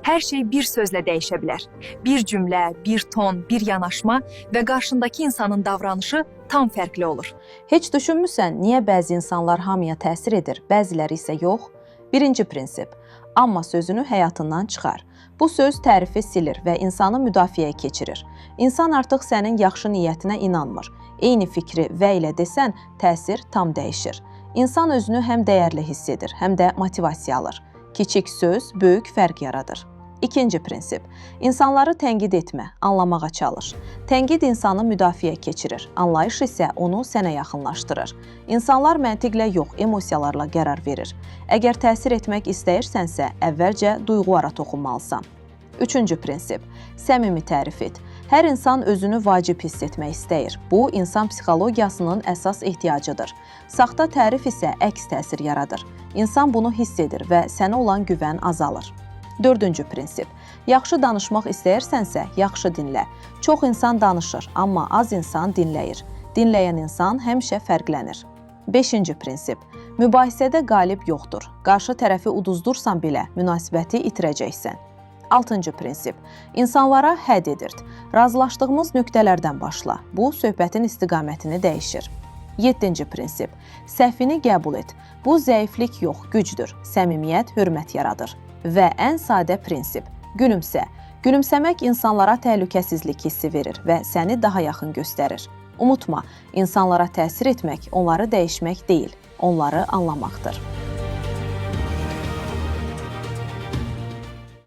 Hər şey bir sözlə dəyişə bilər. Bir cümlə, bir ton, bir yanaşma və qarşındakı insanın davranışı tam fərqli olur. Heç düşünmüsən, niyə bəzi insanlar hamıya təsir edir, bəziləri isə yox? Birinci prinsip, amma sözünü həyatından çıxar. Bu söz tərifi silir və insanı müdafiəyə keçirir. İnsan artıq sənin yaxşı niyyətinə inanmır. Eyni fikri və ilə desən, təsir tam dəyişir. İnsan özünü həm dəyərli hiss edir, həm də motivasiya alır. Kiçik söz böyük fərq yaradır. İkinci prinsip, insanları tənqid etmə, anlamağa çalış. Tənqid insanı müdafiəyə keçirir, anlayış isə onu sənə yaxınlaşdırır. İnsanlar məntiqlə yox, emosiyalarla qərar verir. Əgər təsir etmək istəyirsənsə, əvvəlcə duyğulara toxunmalısan. Üçüncü prinsip, səmimi tərif et. Hər insan özünü vacib hiss etmək istəyir. Bu, insan psixologiyasının əsas ehtiyacıdır. Saxta tərif isə əks təsir yaradır. İnsan bunu hiss edir və sənə olan güvən azalır. Dördüncü prinsip, yaxşı danışmaq istəyirsənsə, yaxşı dinlə. Çox insan danışır, amma az insan dinləyir. Dinləyən insan həmişə fərqlənir. Beşinci prinsip, mübahisədə qalib yoxdur. Qarşı tərəfi uduzdursan belə, münasibəti itirəcəksən. Altıncı prinsip, insanlara hədd edirt. Razılaşdığımız nöqtələrdən başla. Bu, söhbətin istiqamətini dəyişir. Yeddinci prinsip, səhvini qəbul et. Bu, zəiflik yox, gücdür. Səmimiyyət, hörmət yaradır. Və ən sadə prinsip, gülümsə. Gülümsəmək insanlara təhlükəsizlik hissi verir və səni daha yaxın göstərir. Unutma, insanlara təsir etmək, onları dəyişmək deyil, onları anlamaqdır.